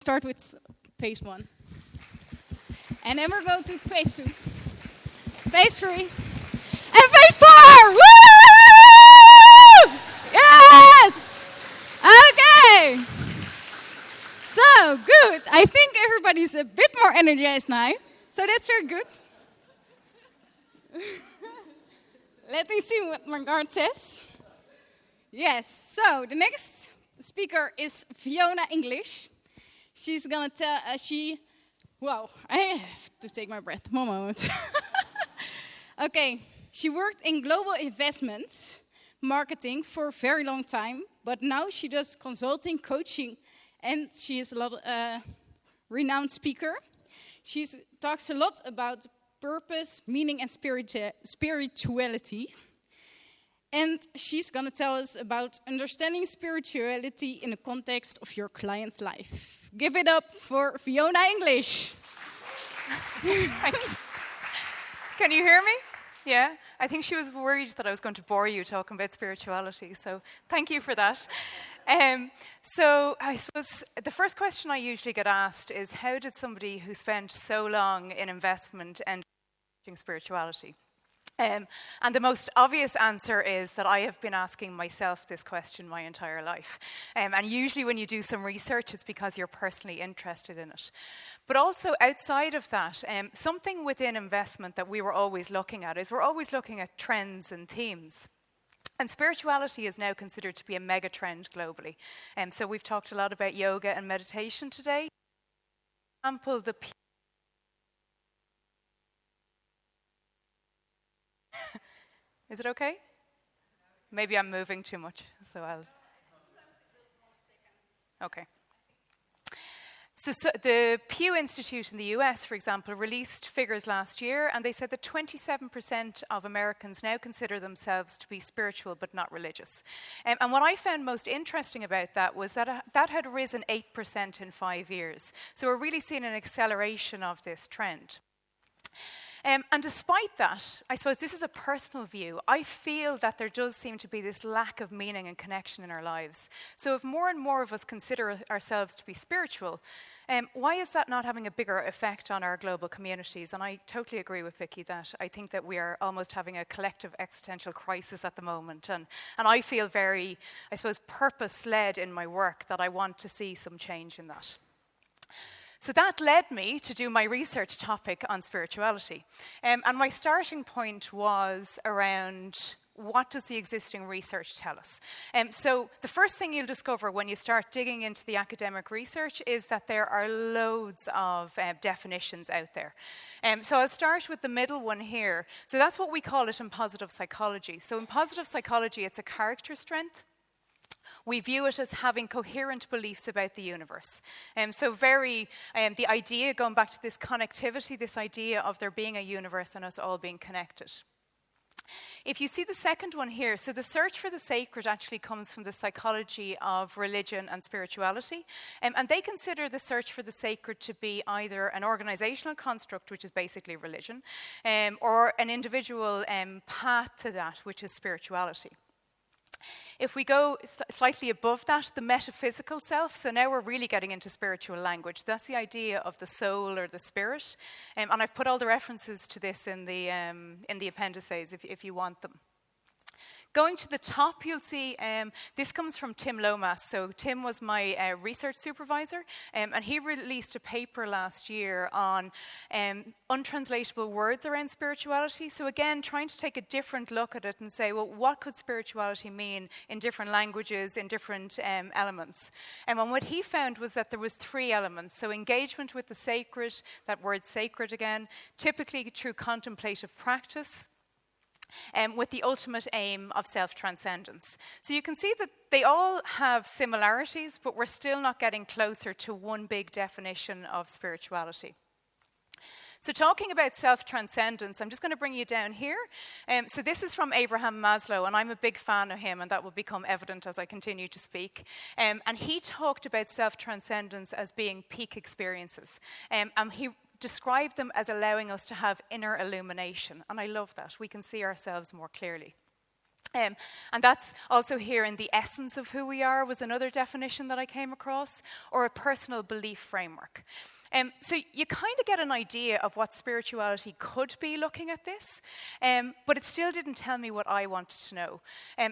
Start with phase 1. And then we're going to phase 2. Phase 3. And phase 4! Woo! Yes! Okay! So, good. I think everybody's a bit more energized now. So that's very good. Let me see what my guard says. Yes, so the next speaker is Fiona English. She's gonna tell, wow, I have to take my breath, one moment. Okay, she worked in global investments, marketing for a very long time, but now she does consulting, coaching, and she is a renowned speaker. She talks a lot about purpose, meaning, and spirituality. And she's going to tell us about understanding spirituality in the context of your client's life. Give it up for Fiona English. Can you hear me? Yeah? I think she was worried that I was going to bore you talking about spirituality, so thank you for that. So I suppose the first question I usually get asked is, how did somebody who spent so long in investment end up spirituality? And the most obvious answer is that I have been asking myself this question my entire life. And usually when you do some research, it's because you're personally interested in it. But also outside of that, something within investment that we were always looking at is we're always looking at trends and themes. And spirituality is now considered to be a mega trend globally. So we've talked a lot about yoga and meditation today. For example, Is it okay? Maybe I'm moving too much, so I'll... Okay. So the Pew Institute in the US, for example, released figures last year, and they said that 27% of Americans now consider themselves to be spiritual but not religious. And what I found most interesting about that was that that had risen 8% in 5 years. So we're really seeing an acceleration of this trend. And despite that, I suppose this is a personal view, I feel that there does seem to be this lack of meaning and connection in our lives. So if more and more of us consider ourselves to be spiritual, why is that not having a bigger effect on our global communities? And I totally agree with Vicky that I think that we are almost having a collective existential crisis at the moment. And I feel very, I suppose, purpose-led in my work that I want to see some change in that. So that led me to do my research topic on spirituality. And my starting point was around what does the existing research tell us? So the first thing you'll discover when you start digging into the academic research is that there are loads of definitions out there. So I'll start with the middle one here. So that's what we call it in positive psychology. So in positive psychology, it's a character strength. We view it as having coherent beliefs about the universe. So the idea, going back to this connectivity, this idea of there being a universe and us all being connected. If you see the second one here, so the search for the sacred actually comes from the psychology of religion and spirituality. And they consider the search for the sacred to be either an organizational construct, which is basically religion, or an individual path to that, which is spirituality. If we go slightly above that, the metaphysical self, so now we're really getting into spiritual language. That's the idea of the soul or the spirit. And I've put all the references to this in the appendices if you want them. Going to the top, you'll see this comes from Tim Lomas. So Tim was my research supervisor, and he released a paper last year on untranslatable words around spirituality. So again, trying to take a different look at it and say, well, what could spirituality mean in different languages, in different elements? And what he found was that there was 3 elements. So engagement with the sacred, that word sacred again, typically through contemplative practice, with the ultimate aim of self-transcendence. So you can see that they all have similarities, but we're still not getting closer to one big definition of spirituality. So talking about self-transcendence, I'm just going to bring you down here. So this is from Abraham Maslow, and I'm a big fan of him, and that will become evident as I continue to speak. And he talked about self-transcendence as being peak experiences. And he described them as allowing us to have inner illumination. And I love that. We can see ourselves more clearly. And that's also here in the essence of who we are was another definition that I came across, or a personal belief framework. So you kind of get an idea of what spirituality could be looking at this, but it still didn't tell me what I wanted to know.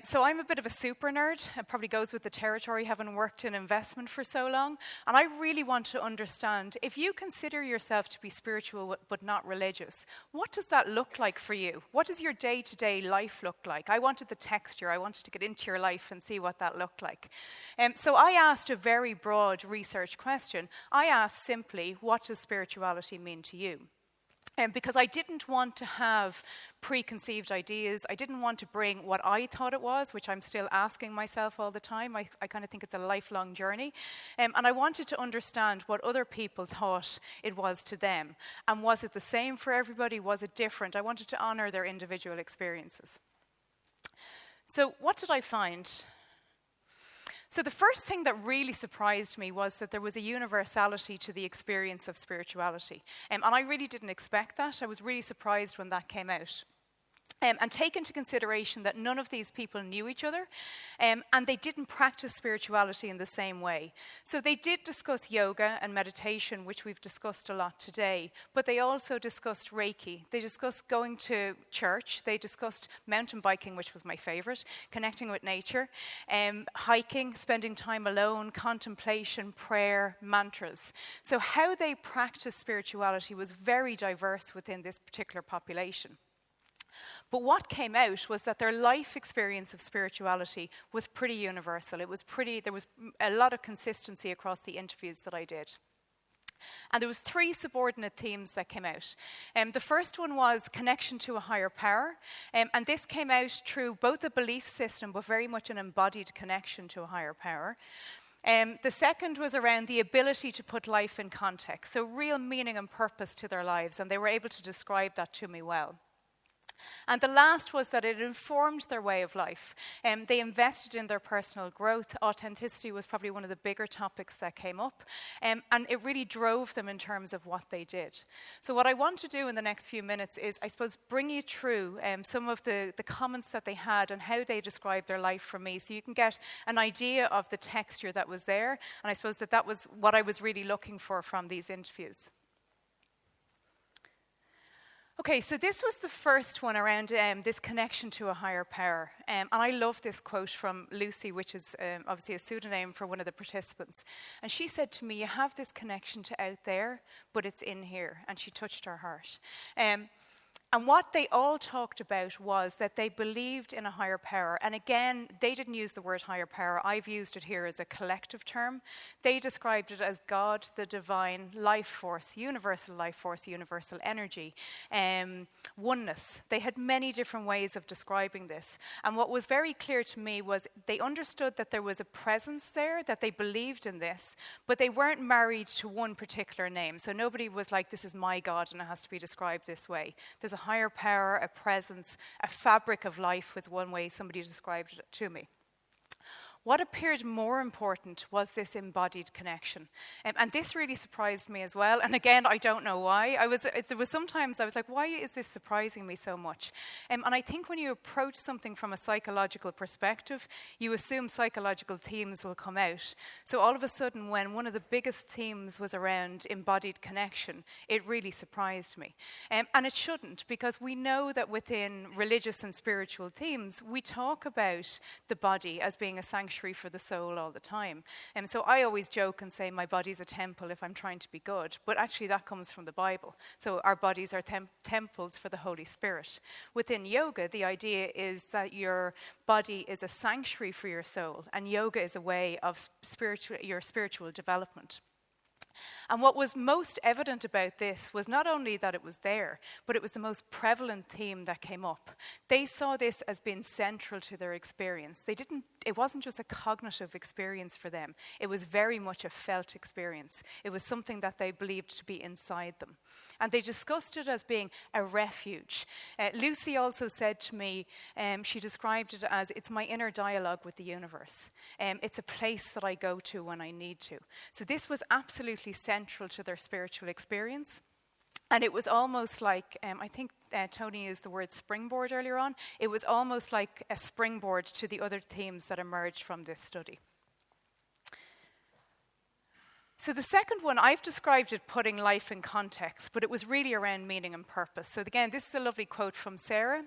So I'm a bit of a super nerd. It probably goes with the territory, having worked in investment for so long. And I really want to understand, if you consider yourself to be spiritual but not religious, what does that look like for you? What does your day-to-day life look like? I wanted the texture. I wanted to get into your life and see what that looked like. So I asked a very broad research question. I asked simply, what does spirituality mean to you? Because I didn't want to have preconceived ideas. I didn't want to bring what I thought it was, which I'm still asking myself all the time. I kind of think it's a lifelong journey. And I wanted to understand what other people thought it was to them. And was it the same for everybody? Was it different? I wanted to honor their individual experiences. So what did I find? So the first thing that really surprised me was that there was a universality to the experience of spirituality. And I really didn't expect that. I was really surprised when that came out. And take into consideration that none of these people knew each other, and they didn't practice spirituality in the same way. So they did discuss yoga and meditation, which we've discussed a lot today, but they also discussed Reiki. They discussed going to church. They discussed mountain biking, which was my favorite, connecting with nature, hiking, spending time alone, contemplation, prayer, mantras. So how they practiced spirituality was very diverse within this particular population. But what came out was that their life experience of spirituality was pretty universal. There was a lot of consistency across the interviews that I did. And there was 3 subordinate themes that came out. The first one was connection to a higher power. And this came out through both a belief system, but very much an embodied connection to a higher power. The second was around the ability to put life in context, so real meaning and purpose to their lives, and they were able to describe that to me well. And the last was that it informed their way of life. They invested in their personal growth. Authenticity was probably one of the bigger topics that came up. And it really drove them in terms of what they did. So what I want to do in the next few minutes is, I suppose, bring you through some of the comments that they had and how they described their life for me, so you can get an idea of the texture that was there. And I suppose that was what I was really looking for from these interviews. Okay, so this was the first one around this connection to a higher power. And I love this quote from Lucy, which is obviously a pseudonym for one of the participants. And she said to me, you have this connection to out there, but it's in here. And she touched her heart. And what they all talked about was that they believed in a higher power. And again, they didn't use the word higher power. I've used it here as a collective term. They described it as God, the divine life force, universal energy, oneness. They had many different ways of describing this. And what was very clear to me was they understood that there was a presence there, that they believed in this, but they weren't married to one particular name. So nobody was like, this is my God and it has to be described this way. There's a higher power, a presence, a fabric of life was one way somebody described it to me. What appeared more important was this embodied connection. And this really surprised me as well. And again, I don't know why. There was sometimes I was like, why is this surprising me so much? And I think when you approach something from a psychological perspective, you assume psychological themes will come out. So all of a sudden, when one of the biggest themes was around embodied connection, it really surprised me. And it shouldn't, because we know that within religious and spiritual themes, we talk about the body as being a sanctuary for the soul all the time. And so I always joke and say my body's a temple if I'm trying to be good, but actually that comes from the Bible. So our bodies are temples for the Holy Spirit. Within yoga, the idea is that your body is a sanctuary for your soul, and yoga is a way of your spiritual development. And what was most evident about this was not only that it was there, but it was the most prevalent theme that came up. They saw this as being central to their experience. It wasn't just a cognitive experience for them. It was very much a felt experience. It was something that they believed to be inside them. And they discussed it as being a refuge. Lucy also said to me, she described it as, it's my inner dialogue with the universe. It's a place that I go to when I need to. So this was absolutely central to their spiritual experience. And it was almost like, I think Tony used the word springboard earlier on. It was almost like a springboard to the other themes that emerged from this study. So the second one, I've described it putting life in context, but it was really around meaning and purpose. So again, this is a lovely quote from Sarah.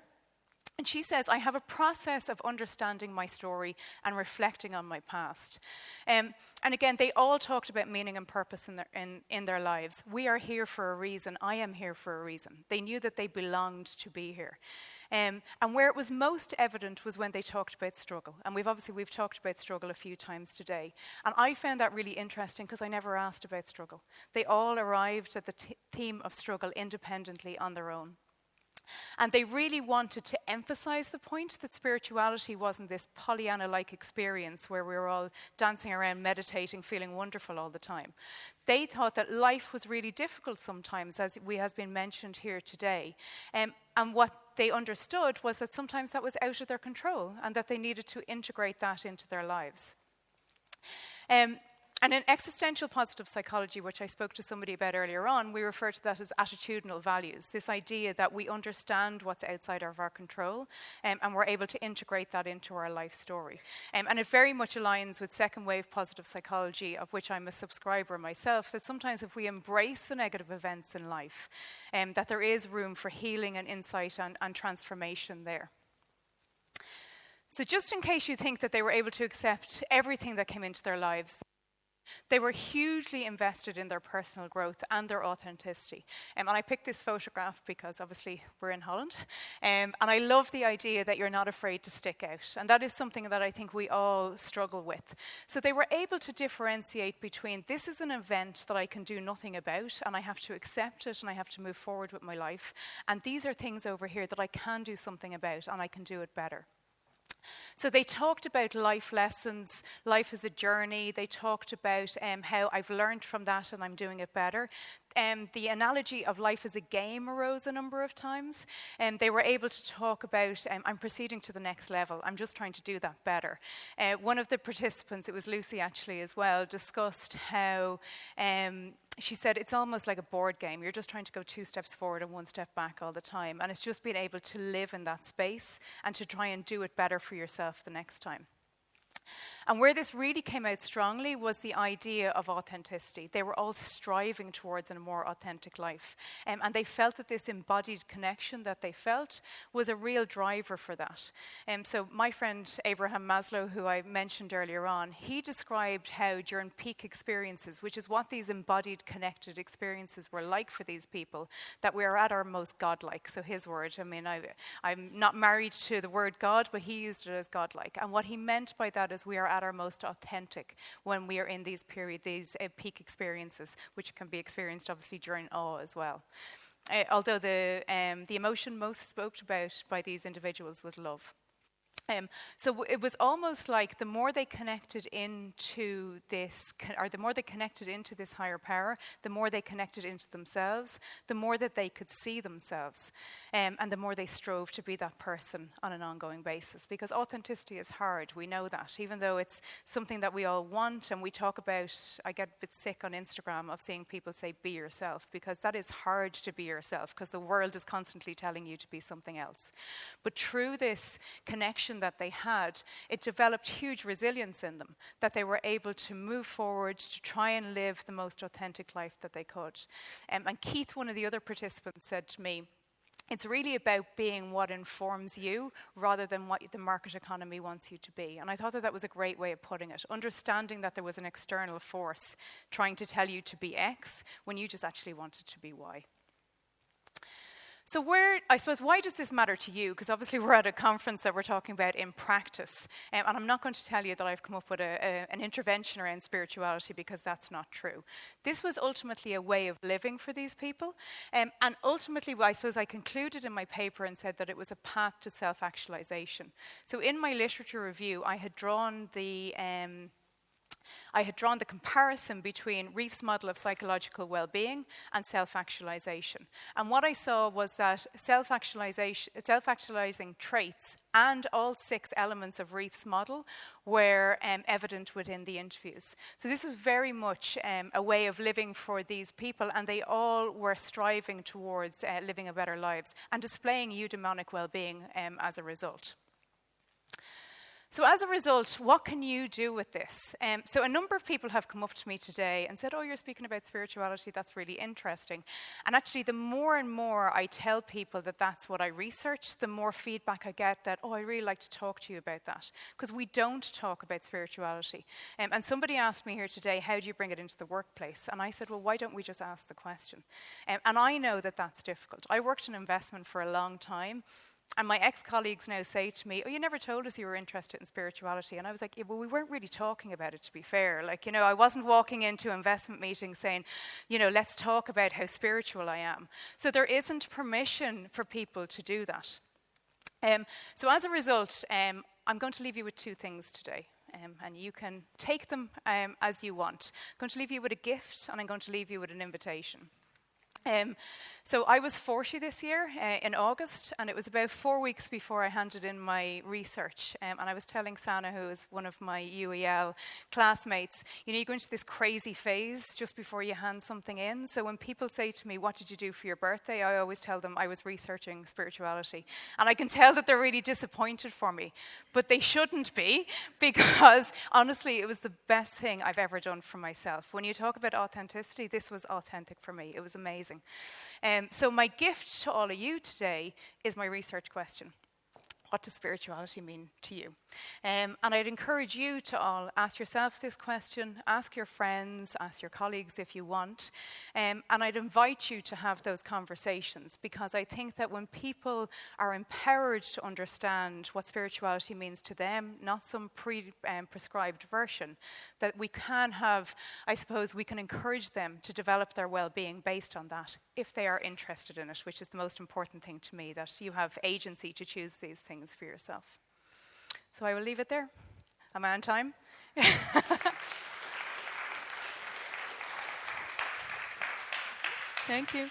And she says, I have a process of understanding my story and reflecting on my past. And again, they all talked about meaning and purpose in their lives. We are here for a reason. I am here for a reason. They knew that they belonged to be here. And where it was most evident was when they talked about struggle. And we've talked about struggle a few times today. And I found that really interesting because I never asked about struggle. They all arrived at the theme of struggle independently on their own. And they really wanted to emphasize the point that spirituality wasn't this Pollyanna-like experience where we were all dancing around, meditating, feeling wonderful all the time. They thought that life was really difficult sometimes, as has been mentioned here today. And what they understood was that sometimes that was out of their control and that they needed to integrate that into their lives. And in existential positive psychology, which I spoke to somebody about earlier on, we refer to that as attitudinal values, this idea that we understand what's outside of our control and we're able to integrate that into our life story. And it very much aligns with second wave positive psychology, of which I'm a subscriber myself, that sometimes if we embrace the negative events in life, that there is room for healing and insight and transformation there. So just in case you think that they were able to accept everything that came into their lives, they were hugely invested in their personal growth and their authenticity. And I picked this photograph because obviously we're in Holland. And I love the idea that you're not afraid to stick out. And that is something that I think we all struggle with. So they were able to differentiate between this is an event that I can do nothing about and I have to accept it and I have to move forward with my life. And these are things over here that I can do something about and I can do it better. So they talked about life lessons, life as a journey. They talked about how I've learned from that and I'm doing it better. The analogy of life as a game arose a number of times. They were able to talk about, I'm proceeding to the next level. I'm just trying to do that better. One of the participants, it was Lucy actually as well, discussed how she said it's almost like a board game. You're just trying to go 2 steps forward and 1 step back all the time. And it's just being able to live in that space and to try and do it better for yourself the next time. And where this really came out strongly was the idea of authenticity. They were all striving towards a more authentic life. And they felt that this embodied connection that they felt was a real driver for that. So my friend Abraham Maslow, who I mentioned earlier on, he described how during peak experiences, which is what these embodied connected experiences were like for these people, that we are at our most godlike. So his word, I mean, I'm not married to the word God, but he used it as godlike. And what he meant by that is we are at our most authentic when we are in these these peak experiences, which can be experienced obviously during awe as well. Although the emotion most spoke about by these individuals was love. So it was almost like the more they connected into this, or the more they connected into this higher power, the more they connected into themselves, the more that they could see themselves, and the more they strove to be that person on an ongoing basis. Because authenticity is hard, we know that. Even though it's something that we all want and we talk about, I get a bit sick on Instagram of seeing people say, be yourself, because that is hard to be yourself, because the world is constantly telling you to be something else. But through this connection that they had, it developed huge resilience in them, that they were able to move forward to try and live the most authentic life that they could. And Keith, one of the other participants, said to me, it's really about being what informs you rather than what the market economy wants you to be. And I thought that was a great way of putting it, understanding that there was an external force trying to tell you to be X when you just actually wanted to be Y. So I suppose, why does this matter to you? Because obviously we're at a conference that we're talking about in practice. And I'm not going to tell you that I've come up with an intervention around spirituality, because that's not true. This was ultimately a way of living for these people. And ultimately, I suppose I concluded in my paper and said that it was a path to self-actualization. So in my literature review, I had drawn the I had drawn the comparison between Reef's model of psychological well-being and self-actualization. And what I saw was that self-actualizing traits and all 6 elements of Reef's model were evident within the interviews. So this was very much a way of living for these people, and they all were striving towards living a better lives and displaying eudaimonic well-being as a result. So as a result, what can you do with this? So a number of people have come up to me today and said, oh, you're speaking about spirituality, that's really interesting. And actually, the more and more I tell people that that's what I research, the more feedback I get that, oh, I really like to talk to you about that. Because we don't talk about spirituality. And somebody asked me here today, how do you bring it into the workplace? And I said, well, why don't we just ask the question? And I know that that's difficult. I worked in investment for a long time. And my ex-colleagues now say to me, oh, you never told us you were interested in spirituality. And I was like, yeah, well, we weren't really talking about it, to be fair. Like, you know, I wasn't walking into investment meetings saying, you know, let's talk about how spiritual I am. So there isn't permission for people to do that. So as a result, I'm going to leave you with 2 things today. And you can take them as you want. I'm going to leave you with a gift, and I'm going to leave you with an invitation. So I was 40 this year in August, and it was about 4 weeks before I handed in my research. And I was telling Sana, who is one of my UEL classmates, you know, you go into this crazy phase just before you hand something in. So when people say to me, what did you do for your birthday? I always tell them I was researching spirituality. And I can tell that they're really disappointed for me. But they shouldn't be, because honestly, it was the best thing I've ever done for myself. When you talk about authenticity, this was authentic for me. It was amazing. So my gift to all of you today is my research question. What does spirituality mean to you? And I'd encourage you to all ask yourself this question, ask your friends, ask your colleagues if you want, and I'd invite you to have those conversations, because I think that when people are empowered to understand what spirituality means to them, not some prescribed version, that we can have, I suppose, we can encourage them to develop their well-being based on that, if they are interested in it, which is the most important thing to me, that you have agency to choose these things for yourself. So I will leave it there. Am I on time? Thank you.